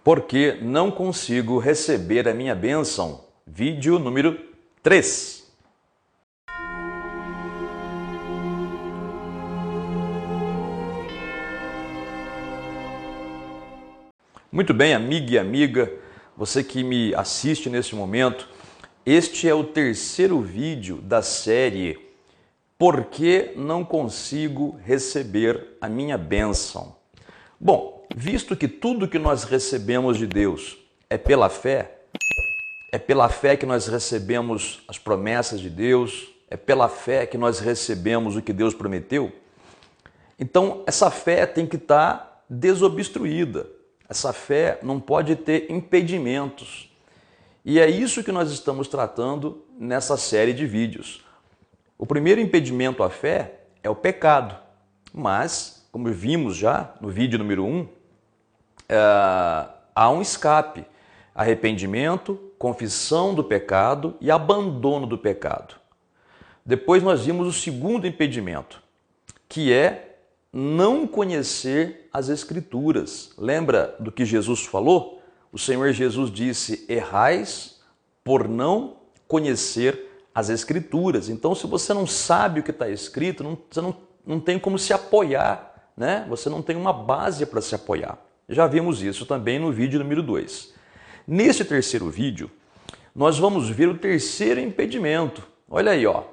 Porque não consigo receber a minha bênção. Vídeo número 3. Muito bem, amigo e amiga, você que me assiste nesse momento, este é o terceiro vídeo da série Por que não consigo receber a minha bênção? Bom, visto que tudo que nós recebemos de Deus é pela fé que nós recebemos as promessas de Deus, é pela fé que nós recebemos o que Deus prometeu, então essa fé tem que estar desobstruída, essa fé não pode ter impedimentos. E é isso que nós estamos tratando nessa série de vídeos. O primeiro impedimento à fé é o pecado, mas, como vimos já no vídeo número 1, há um escape: arrependimento, confissão do pecado e abandono do pecado. Depois nós vimos o segundo impedimento, que é não conhecer as Escrituras. Lembra do que Jesus falou? O Senhor Jesus disse: errais por não conhecer as Escrituras. Então, se você não sabe o que está escrito, você não tem como se apoiar, né? Você não tem uma base para se apoiar. Já vimos isso também no vídeo número 2. Nesse terceiro vídeo, nós vamos ver o terceiro impedimento. Olha aí, ó.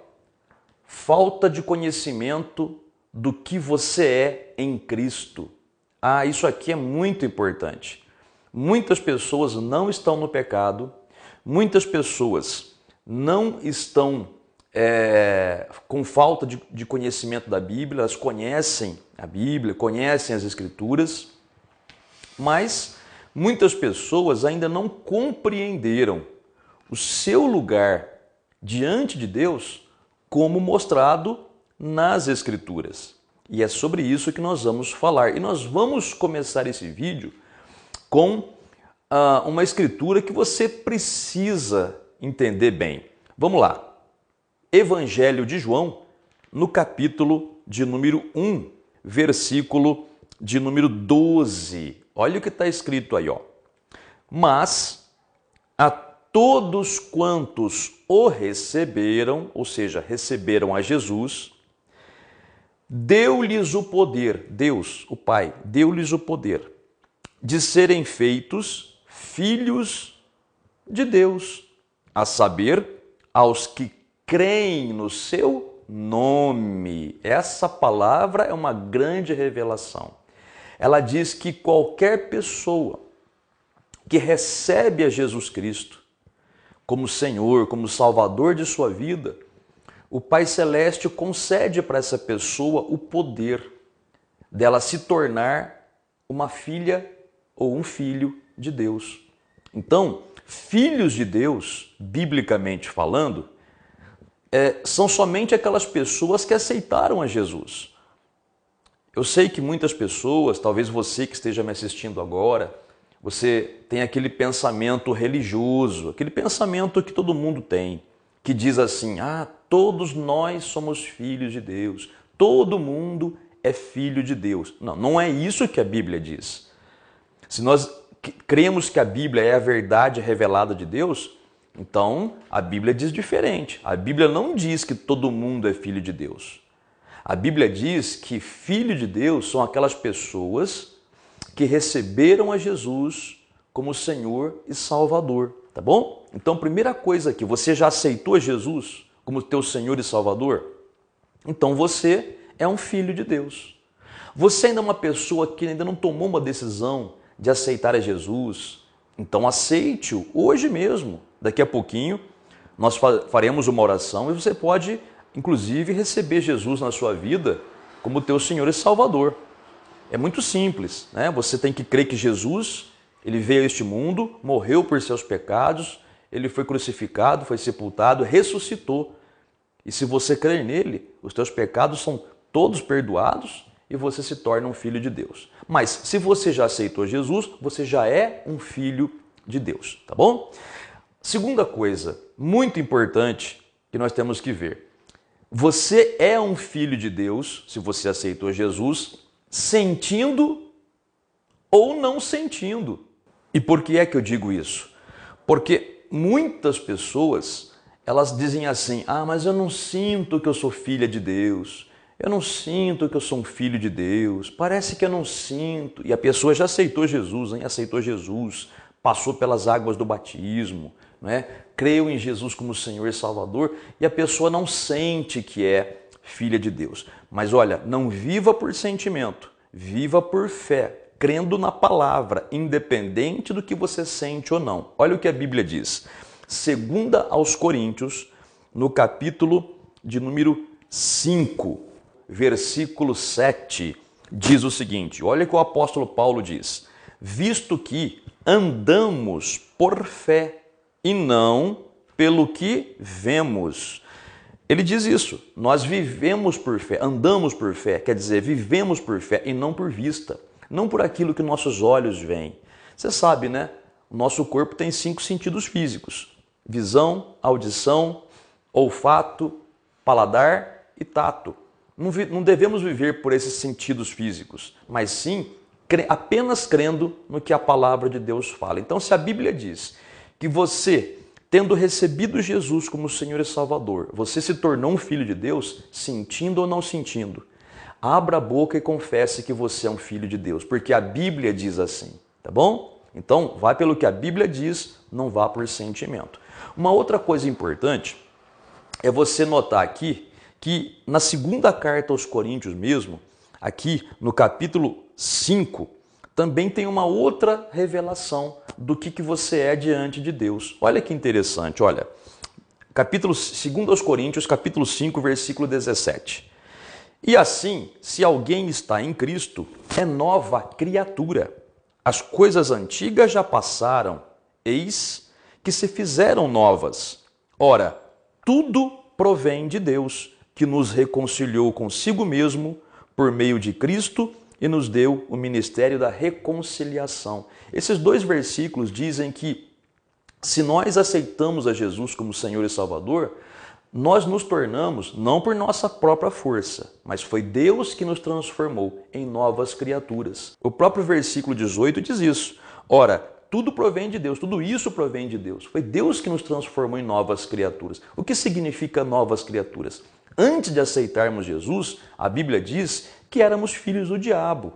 Falta de conhecimento do que você é em Cristo. Ah, isso aqui é muito importante. Muitas pessoas não estão no pecado, muitas pessoas não estão com falta de conhecimento da Bíblia, elas conhecem a Bíblia, conhecem as Escrituras, mas muitas pessoas ainda não compreenderam o seu lugar diante de Deus como mostrado nas Escrituras. E é sobre isso que nós vamos falar. E nós vamos começar esse vídeo com uma escritura que você precisa entender bem. Vamos lá. Evangelho de João, no capítulo de número 1, versículo de número 12. Olha o que está escrito aí, ó. Mas a todos quantos o receberam, ou seja, receberam a Jesus, deu-lhes o poder, Deus, o Pai, deu-lhes o poder de serem feitos filhos de Deus, a saber, aos que creem no seu nome. Essa palavra é uma grande revelação. Ela diz que qualquer pessoa que recebe a Jesus Cristo como Senhor, como Salvador de sua vida, o Pai Celeste concede para essa pessoa o poder dela se tornar uma filha ou um filho de Deus. Então, filhos de Deus, biblicamente falando, são somente aquelas pessoas que aceitaram a Jesus. Eu sei que muitas pessoas, talvez você que esteja me assistindo agora, você tem aquele pensamento religioso, aquele pensamento que todo mundo tem, que diz assim: ah, todos nós somos filhos de Deus, todo mundo é filho de Deus. Não, não é isso que a Bíblia diz. Se nós cremos que a Bíblia é a verdade revelada de Deus, então a Bíblia diz diferente. A Bíblia não diz que todo mundo é filho de Deus. A Bíblia diz que filho de Deus são aquelas pessoas que receberam a Jesus como Senhor e Salvador, tá bom? Então, primeira coisa aqui, você já aceitou Jesus como teu Senhor e Salvador? Então você é um filho de Deus. Você ainda é uma pessoa que ainda não tomou uma decisão de aceitar a Jesus? Então aceite-o hoje mesmo. Daqui a pouquinho nós faremos uma oração e você pode, inclusive, receber Jesus na sua vida como teu Senhor e Salvador. É muito simples, né? Você tem que crer que Jesus, ele veio a este mundo, morreu por seus pecados, ele foi crucificado, foi sepultado, ressuscitou. E se você crer nele, os teus pecados são todos perdoados e você se torna um filho de Deus. Mas se você já aceitou Jesus, você já é um filho de Deus, tá bom? Segunda coisa muito importante que nós temos que ver. Você é um filho de Deus, se você aceitou Jesus, sentindo ou não sentindo. E por que é que eu digo isso? Porque muitas pessoas, elas dizem assim: ah, mas eu não sinto que eu sou filha de Deus. Eu não sinto que eu sou um filho de Deus. Parece que eu não sinto. E a pessoa já aceitou Jesus, hein? Aceitou Jesus, passou pelas águas do batismo, né? Creu em Jesus como Senhor e Salvador, e a pessoa não sente que é filha de Deus. Mas olha, não viva por sentimento, viva por fé, crendo na palavra, independente do que você sente ou não. Olha o que a Bíblia diz. 2 aos Coríntios, no capítulo de número 5, versículo 7, diz o seguinte: olha o que o apóstolo Paulo diz: visto que andamos por fé e não pelo que vemos. Ele diz isso, nós vivemos por fé, andamos por fé, quer dizer, vivemos por fé e não por vista, não por aquilo que nossos olhos veem. Você sabe, né? O nosso corpo tem 5 sentidos físicos: visão, audição, olfato, paladar e tato. Não devemos viver por esses sentidos físicos, mas sim apenas crendo no que a palavra de Deus fala. Então, se a Bíblia diz que você, tendo recebido Jesus como Senhor e Salvador, você se tornou um filho de Deus, sentindo ou não sentindo, abra a boca e confesse que você é um filho de Deus, porque a Bíblia diz assim, tá bom? Então, vá pelo que a Bíblia diz, não vá por sentimento. Uma outra coisa importante é você notar aqui que na segunda carta aos Coríntios mesmo, aqui no capítulo 5, também tem uma outra revelação do que você é diante de Deus. Olha que interessante, olha. Capítulo 2 aos Coríntios, capítulo 5, versículo 17. E assim, se alguém está em Cristo, é nova criatura. As coisas antigas já passaram, eis que se fizeram novas. Ora, tudo provém de Deus, que nos reconciliou consigo mesmo por meio de Cristo e nos deu o ministério da reconciliação. Esses 2 versículos dizem que se nós aceitamos a Jesus como Senhor e Salvador, nós nos tornamos, não por nossa própria força, mas foi Deus que nos transformou em novas criaturas. O próprio versículo 18 diz isso. Ora, tudo provém de Deus, tudo isso provém de Deus. Foi Deus que nos transformou em novas criaturas. O que significa novas criaturas? Antes de aceitarmos Jesus, a Bíblia diz que éramos filhos do diabo.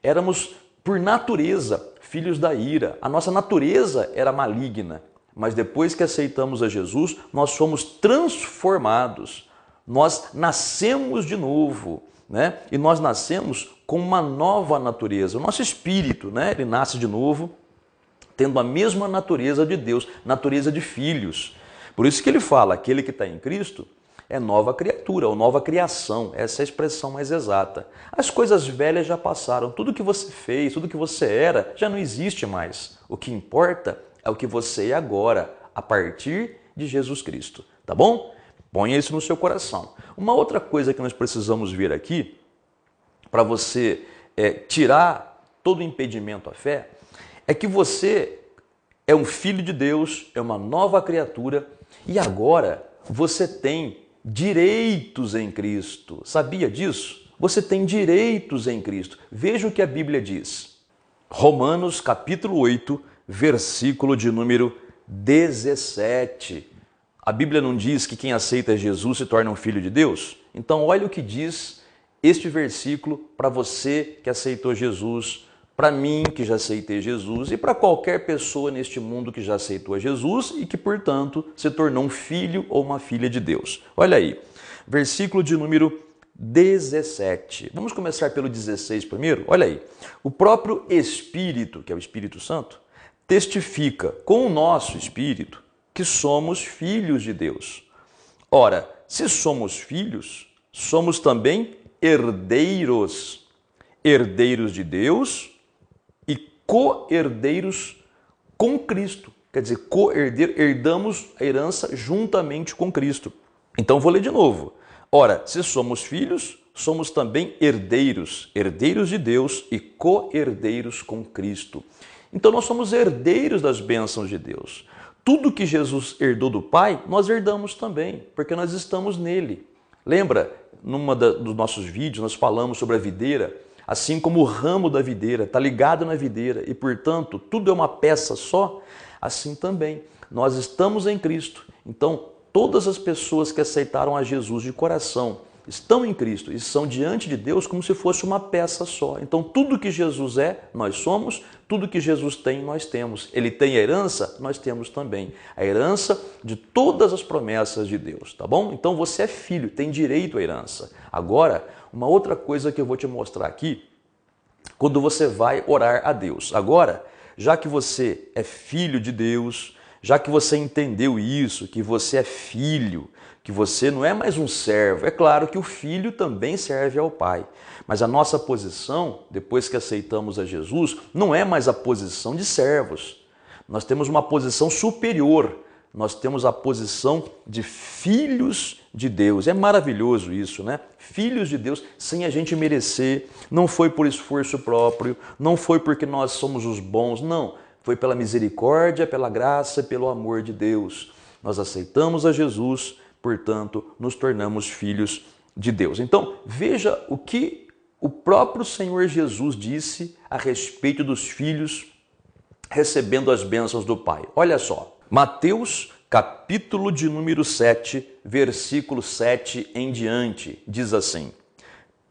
Éramos, por natureza, filhos da ira. A nossa natureza era maligna. Mas depois que aceitamos a Jesus, nós somos transformados. Nós nascemos de novo, né? E nós nascemos com uma nova natureza. O nosso espírito, né? Ele nasce de novo, tendo a mesma natureza de Deus, natureza de filhos. Por isso que ele fala, aquele que está em Cristo é nova criatura, ou nova criação, essa é a expressão mais exata. As coisas velhas já passaram, tudo que você fez, tudo que você era, já não existe mais. O que importa é o que você é agora, a partir de Jesus Cristo, tá bom? Ponha isso no seu coração. Uma outra coisa que nós precisamos ver aqui, para você tirar todo o impedimento à fé, é que você é um filho de Deus, é uma nova criatura, e agora você tem direitos em Cristo. Sabia disso? Você tem direitos em Cristo. Veja o que a Bíblia diz. Romanos capítulo 8, versículo de número 17. A Bíblia não diz que quem aceita Jesus se torna um filho de Deus? Então olha o que diz este versículo para você que aceitou Jesus, para mim que já aceitei Jesus e para qualquer pessoa neste mundo que já aceitou a Jesus e que, portanto, se tornou um filho ou uma filha de Deus. Olha aí, versículo de número 17. Vamos começar pelo 16 primeiro? Olha aí. O próprio Espírito, que é o Espírito Santo, testifica com o nosso espírito que somos filhos de Deus. Ora, se somos filhos, somos também herdeiros, herdeiros de Deus e co-herdeiros com Cristo. Quer dizer, herdamos a herança juntamente com Cristo. Então vou ler de novo. Ora, se somos filhos, somos também herdeiros, herdeiros de Deus e co-herdeiros com Cristo. Então nós somos herdeiros das bênçãos de Deus. Tudo que Jesus herdou do Pai, nós herdamos também, porque nós estamos nele. Lembra, dos nossos vídeos, nós falamos sobre a videira. Assim como o ramo da videira está ligado na videira e, portanto, tudo é uma peça só, assim também nós estamos em Cristo. Então, todas as pessoas que aceitaram a Jesus de coração estão em Cristo e são diante de Deus como se fosse uma peça só. Então, tudo que Jesus é, nós somos, tudo que Jesus tem, nós temos. Ele tem a herança, nós temos também. A herança de todas as promessas de Deus, tá bom? Então, você é filho, tem direito à herança. Agora, uma outra coisa que eu vou te mostrar aqui, quando você vai orar a Deus. Agora, já que você é filho de Deus, já que você entendeu isso, que você é filho, que você não é mais um servo, é claro que o filho também serve ao pai. Mas a nossa posição, depois que aceitamos a Jesus, não é mais a posição de servos. Nós temos uma posição superior. Nós temos a posição de filhos de Deus. É maravilhoso isso, né? Filhos de Deus sem a gente merecer. Não foi por esforço próprio, não foi porque nós somos os bons, não. Foi pela misericórdia, pela graça, pelo amor de Deus. Nós aceitamos a Jesus, portanto, nos tornamos filhos de Deus. Então, veja o que o próprio Senhor Jesus disse a respeito dos filhos recebendo as bênçãos do Pai. Olha só, Mateus, capítulo de número 7, versículo 7 em diante, diz assim: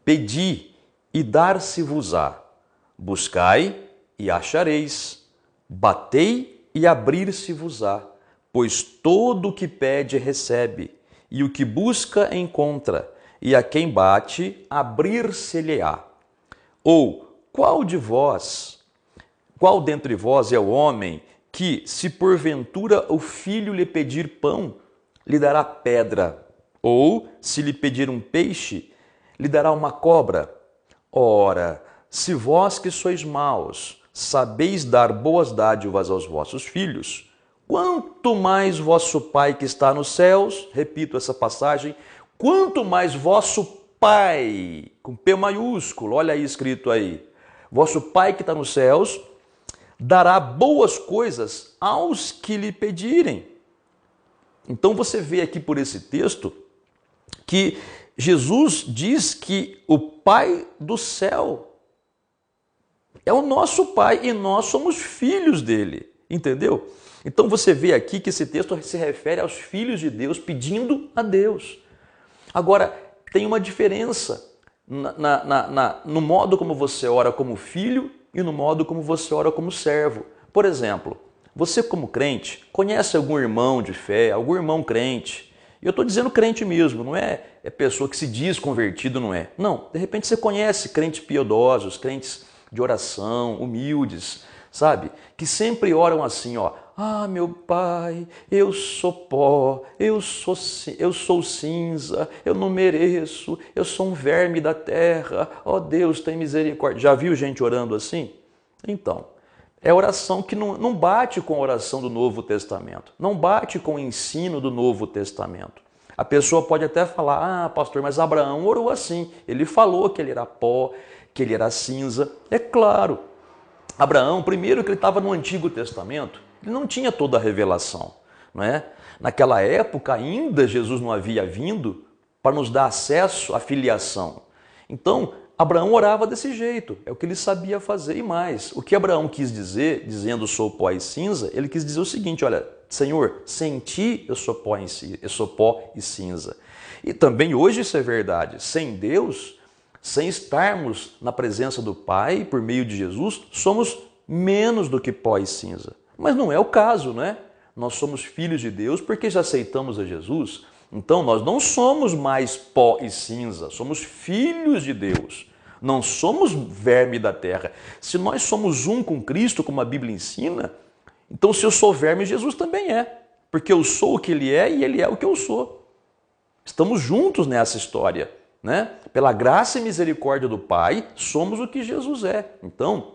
Pedi e dar-se-vos-á, buscai e achareis, batei e abrir-se-vos-á, pois todo o que pede recebe, e o que busca encontra, e a quem bate abrir-se-lhe-á. Ou qual dentre vós é o homem que, se porventura o filho lhe pedir pão, lhe dará pedra? Ou, se lhe pedir um peixe, lhe dará uma cobra? Ora, se vós que sois maus, sabeis dar boas dádivas aos vossos filhos, quanto mais vosso Pai que está nos céus, repito essa passagem, quanto mais vosso Pai, com P maiúsculo, olha aí escrito aí, vosso Pai que está nos céus, dará boas coisas aos que lhe pedirem. Então você vê aqui por esse texto que Jesus diz que o Pai do céu é o nosso Pai e nós somos filhos dele, entendeu? Então você vê aqui que esse texto se refere aos filhos de Deus pedindo a Deus. Agora, tem uma diferença no modo como você ora como filho e no modo como você ora como servo. Por exemplo, você como crente conhece algum irmão de fé, algum irmão crente? E eu estou dizendo crente mesmo, não é pessoa que se diz convertido, não é. Não, de repente você conhece crentes piedosos, crentes de oração, humildes, sabe? Que sempre oram assim, ó. Ah, meu Pai, eu sou pó, eu sou cinza, eu não mereço, eu sou um verme da terra, ó Deus, tem misericórdia. Já viu gente orando assim? Então, é oração que não bate com a oração do Novo Testamento, não bate com o ensino do Novo Testamento. A pessoa pode até falar, ah, pastor, mas Abraão orou assim, ele falou que ele era pó, que ele era cinza. É claro, Abraão, primeiro que ele estava no Antigo Testamento, ele não tinha toda a revelação, não é? Naquela época ainda Jesus não havia vindo para nos dar acesso à filiação. Então, Abraão orava desse jeito, é o que ele sabia fazer. E mais, o que Abraão quis dizer, dizendo sou pó e cinza, ele quis dizer o seguinte, olha, Senhor, sem ti eu sou pó e cinza. E também hoje isso é verdade, sem Deus, sem estarmos na presença do Pai por meio de Jesus, somos menos do que pó e cinza. Mas não é o caso, né? Nós somos filhos de Deus porque já aceitamos a Jesus. Então nós não somos mais pó e cinza, somos filhos de Deus. Não somos verme da terra. Se nós somos um com Cristo, como a Bíblia ensina, então se eu sou verme, Jesus também é. Porque eu sou o que Ele é e Ele é o que eu sou. Estamos juntos nessa história, né? Pela graça e misericórdia do Pai, somos o que Jesus é. Então,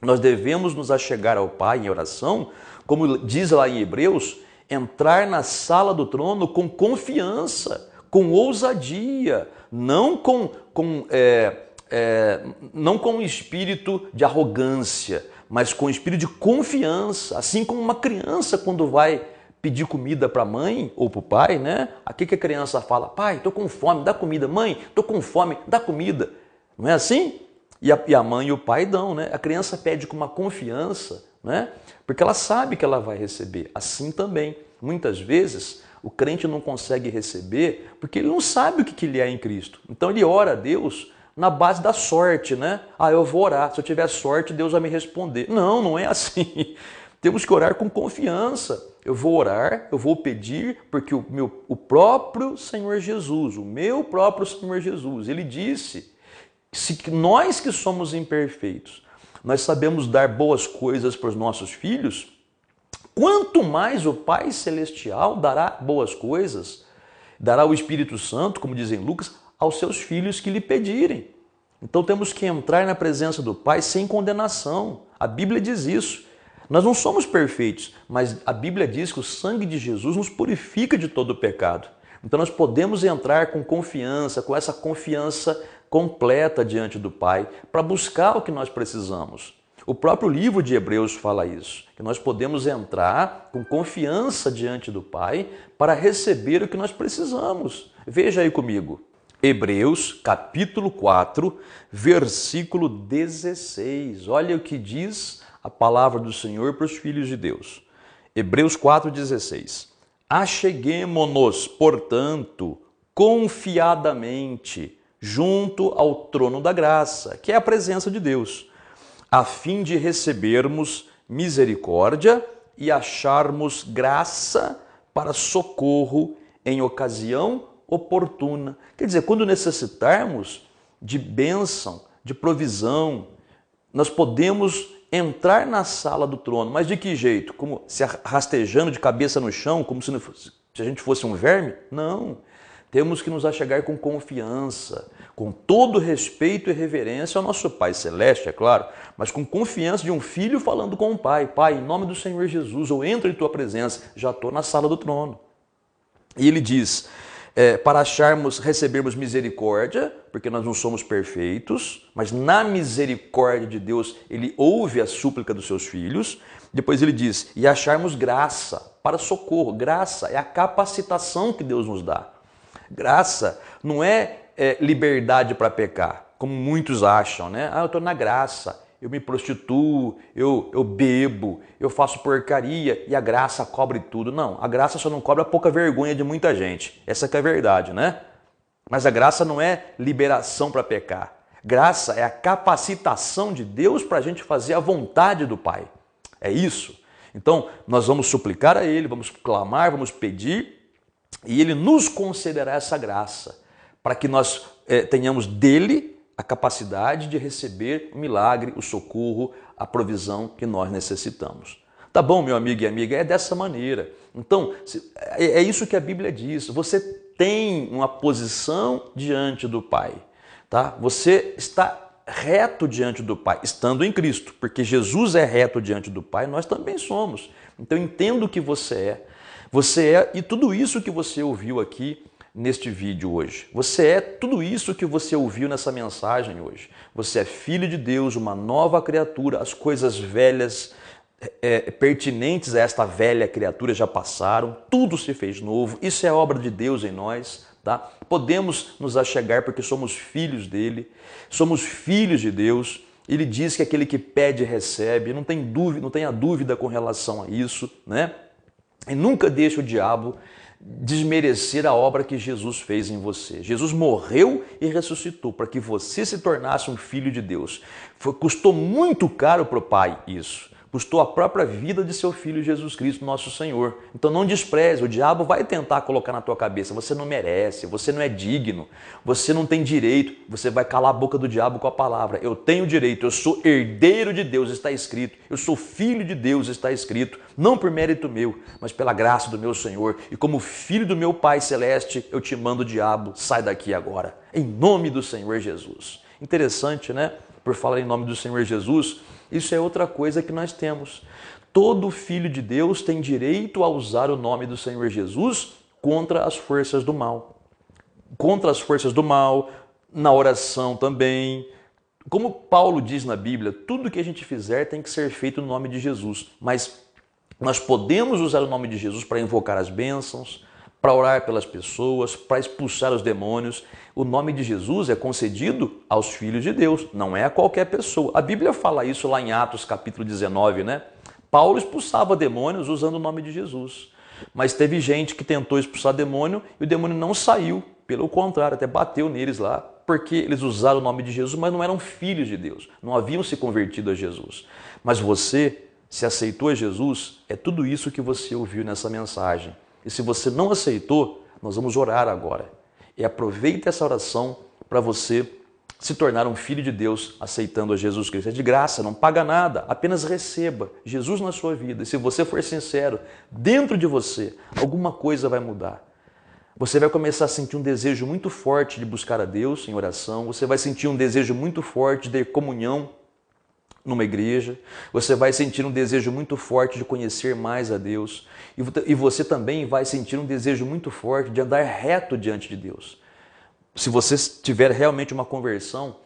nós devemos nos achegar ao Pai em oração, como diz lá em Hebreus, entrar na sala do trono com confiança, com ousadia, não com um espírito de arrogância, mas com um espírito de confiança, assim como uma criança quando vai pedir comida para a mãe ou para o pai, né? Aqui que a criança fala, pai, estou com fome, dá comida, mãe, estou com fome, dá comida. Não é assim? E a mãe e o pai dão, né? A criança pede com uma confiança, né? Porque ela sabe que ela vai receber. Assim também, muitas vezes, o crente não consegue receber porque ele não sabe o que ele é em Cristo. Então ele ora a Deus na base da sorte, né? Eu vou orar, se eu tiver sorte, Deus vai me responder. Não, não é assim. Temos que orar com confiança. Eu vou orar, eu vou pedir, porque o próprio Senhor Jesus, o meu próprio Senhor Jesus, ele disse, se nós que somos imperfeitos, nós sabemos dar boas coisas para os nossos filhos, quanto mais o Pai Celestial dará boas coisas, dará o Espírito Santo, como dizem Lucas, aos seus filhos que lhe pedirem. Então temos que entrar na presença do Pai sem condenação. A Bíblia diz isso. Nós não somos perfeitos, mas a Bíblia diz que o sangue de Jesus nos purifica de todo o pecado. Então nós podemos entrar com confiança, com essa confiança completa diante do Pai, para buscar o que nós precisamos. O próprio livro de Hebreus fala isso, que nós podemos entrar com confiança diante do Pai para receber o que nós precisamos. Veja aí comigo. Hebreus, capítulo 4, versículo 16. Olha o que diz a palavra do Senhor para os filhos de Deus. Hebreus 4,16. Acheguemo-nos, portanto, confiadamente, junto ao trono da graça, que é a presença de Deus, a fim de recebermos misericórdia e acharmos graça para socorro em ocasião oportuna. Quer dizer, quando necessitarmos de bênção, de provisão, nós podemos entrar na sala do trono. Mas de que jeito? Como se rastejando de cabeça no chão, como se a gente fosse um verme? Não. Temos que nos achegar com confiança, com todo respeito e reverência ao nosso Pai Celeste, é claro, mas com confiança de um filho falando com o Pai. Pai, em nome do Senhor Jesus, eu entro em Tua presença, já estou na sala do trono. E ele diz, para recebermos misericórdia, porque nós não somos perfeitos, mas na misericórdia de Deus, Ele ouve a súplica dos seus filhos. Depois ele diz, e acharmos graça para socorro. Graça é a capacitação que Deus nos dá. Graça não é liberdade para pecar, como muitos acham, né? Eu estou na graça, eu me prostituo, eu bebo, eu faço porcaria e a graça cobre tudo. Não, a graça só não cobre a pouca vergonha de muita gente. Essa que é a verdade, né? Mas a graça não é liberação para pecar. Graça é a capacitação de Deus para a gente fazer a vontade do Pai. É isso. Então, nós vamos suplicar a Ele, vamos clamar, vamos pedir, e Ele nos concederá essa graça, para que nós tenhamos dele a capacidade de receber o milagre, o socorro, a provisão que nós necessitamos. Tá bom, meu amigo e amiga? É dessa maneira. Então, é isso que a Bíblia diz. Você tem uma posição diante do Pai, tá? Você está reto diante do Pai, estando em Cristo, porque Jesus é reto diante do Pai, nós também somos. Então, entenda o que você é. Você é, e tudo isso que você ouviu aqui neste vídeo hoje. Você é tudo isso que você ouviu nessa mensagem hoje. Você é filho de Deus, uma nova criatura, as coisas velhas pertinentes a esta velha criatura já passaram, tudo se fez novo, isso é obra de Deus em nós, tá? Podemos nos achegar porque somos filhos dele, somos filhos de Deus. Ele diz que aquele que pede recebe, não tem dúvida, não tenha dúvida com relação a isso, né? E nunca deixe o diabo desmerecer a obra que Jesus fez em você. Jesus morreu e ressuscitou para que você se tornasse um filho de Deus. Custou muito caro para o Pai isso. Custou a própria vida de seu Filho Jesus Cristo, nosso Senhor. Então não despreze, o diabo vai tentar colocar na tua cabeça, você não merece, você não é digno, você não tem direito, você vai calar a boca do diabo com a palavra. Eu tenho direito, eu sou herdeiro de Deus, está escrito. Eu sou filho de Deus, está escrito. Não por mérito meu, mas pela graça do meu Senhor. E como filho do meu Pai Celeste, eu te mando, diabo, sai daqui agora. Em nome do Senhor Jesus. Interessante, né? Por falar em nome do Senhor Jesus, isso é outra coisa que nós temos. Todo filho de Deus tem direito a usar o nome do Senhor Jesus contra as forças do mal. Contra as forças do mal, na oração também. Como Paulo diz na Bíblia, tudo que a gente fizer tem que ser feito no nome de Jesus. Mas nós podemos usar o nome de Jesus para invocar as bênçãos, para orar pelas pessoas, para expulsar os demônios. O nome de Jesus é concedido aos filhos de Deus, não é a qualquer pessoa. A Bíblia fala isso lá em Atos capítulo 19, né? Paulo expulsava demônios usando o nome de Jesus. Mas teve gente que tentou expulsar demônio e o demônio não saiu. Pelo contrário, até bateu neles lá, porque eles usaram o nome de Jesus, mas não eram filhos de Deus, não haviam se convertido a Jesus. Mas você, se aceitou a Jesus, é tudo isso que você ouviu nessa mensagem. E se você não aceitou, nós vamos orar agora. E aproveita essa oração para você se tornar um filho de Deus aceitando a Jesus Cristo. É de graça, não paga nada, apenas receba Jesus na sua vida. E se você for sincero, dentro de você, alguma coisa vai mudar. Você vai começar a sentir um desejo muito forte de buscar a Deus em oração, você vai sentir um desejo muito forte de ter comunhão numa igreja, você vai sentir um desejo muito forte de conhecer mais a Deus e você também vai sentir um desejo muito forte de andar reto diante de Deus. Se você tiver realmente uma conversão,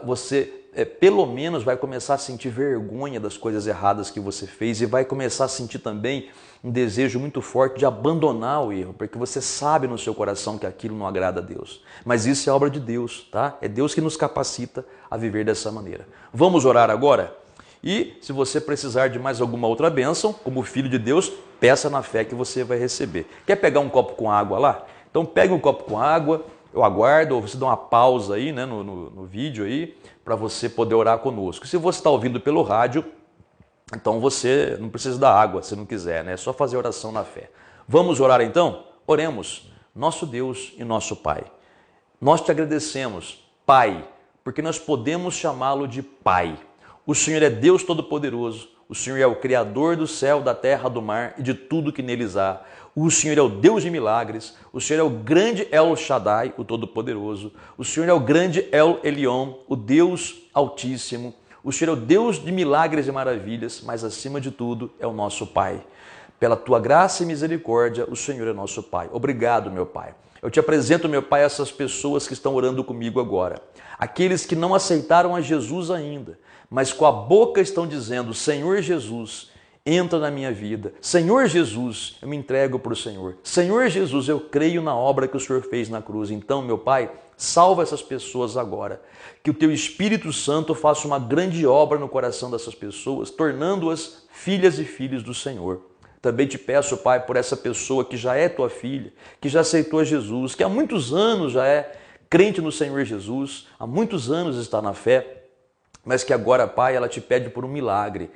você pelo menos vai começar a sentir vergonha das coisas erradas que você fez e vai começar a sentir também um desejo muito forte de abandonar o erro, porque você sabe no seu coração que aquilo não agrada a Deus. Mas isso é obra de Deus, tá? É Deus que nos capacita a viver dessa maneira. Vamos orar agora? E se você precisar de mais alguma outra bênção, como filho de Deus, peça na fé que você vai receber. Quer pegar um copo com água lá? Então pegue um copo com água, eu aguardo, ou você dá uma pausa aí, né, no vídeo aí, para você poder orar conosco. Se você está ouvindo pelo rádio, então você não precisa da água, se não quiser, né? É só fazer oração na fé. Vamos orar então? Oremos. Nosso Deus e nosso Pai, nós te agradecemos, Pai, porque nós podemos chamá-lo de Pai. O Senhor é Deus Todo-Poderoso, o Senhor é o Criador do céu, da terra, do mar e de tudo que neles há. O Senhor é o Deus de milagres, o Senhor é o grande El Shaddai, o Todo-Poderoso, o Senhor é o grande El Elyon, o Deus Altíssimo, o Senhor é o Deus de milagres e maravilhas, mas acima de tudo é o nosso Pai. Pela tua graça e misericórdia, o Senhor é nosso Pai. Obrigado, meu Pai. Eu te apresento, meu Pai, essas pessoas que estão orando comigo agora. Aqueles que não aceitaram a Jesus ainda, mas com a boca estão dizendo, Senhor Jesus, entra na minha vida. Senhor Jesus, eu me entrego para o Senhor. Senhor Jesus, eu creio na obra que o Senhor fez na cruz. Então, meu Pai, salva essas pessoas agora. Que o teu Espírito Santo faça uma grande obra no coração dessas pessoas, tornando-as filhas e filhos do Senhor. Também te peço, Pai, por essa pessoa que já é tua filha, que já aceitou a Jesus, que há muitos anos já é crente no Senhor Jesus, há muitos anos está na fé, mas que agora, Pai, ela te pede por um milagre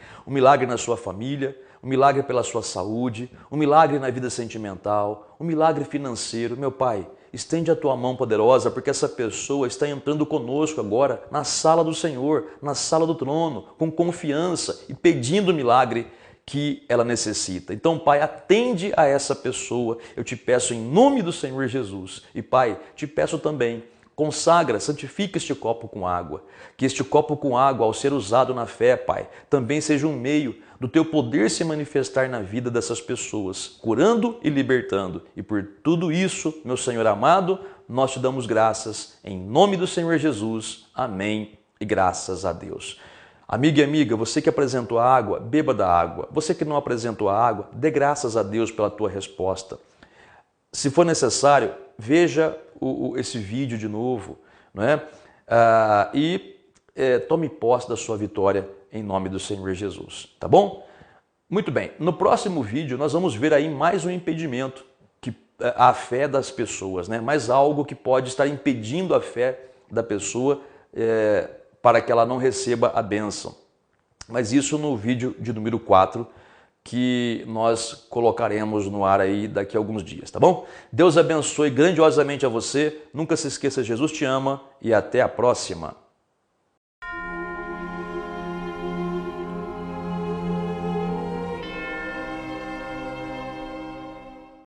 na sua família, um milagre pela sua saúde, um milagre na vida sentimental, um milagre financeiro. Meu Pai, estende a tua mão poderosa, porque essa pessoa está entrando conosco agora na sala do Senhor, na sala do trono, com confiança e pedindo o milagre que ela necessita. Então, Pai, atende a essa pessoa, eu te peço em nome do Senhor Jesus. E, Pai, te peço também, consagra, santifica este copo com água, que este copo com água, ao ser usado na fé, Pai, também seja um meio do teu poder se manifestar na vida dessas pessoas, curando e libertando. E por tudo isso, meu Senhor amado, nós te damos graças, em nome do Senhor Jesus. Amém e graças a Deus. Amiga e amiga, você que apresentou a água, beba da água. Você que não apresentou a água, dê graças a Deus pela tua resposta. Se for necessário, veja esse vídeo de novo, não é? Tome posse da sua vitória em nome do Senhor Jesus, tá bom? Muito bem, no próximo vídeo nós vamos ver aí mais um impedimento à fé das pessoas, né? Mais algo que pode estar impedindo a fé da pessoa para que ela não receba a bênção. Mas isso no vídeo de número 4, que nós colocaremos no ar aí daqui a alguns dias, tá bom? Deus abençoe grandiosamente a você, nunca se esqueça, Jesus te ama e até a próxima.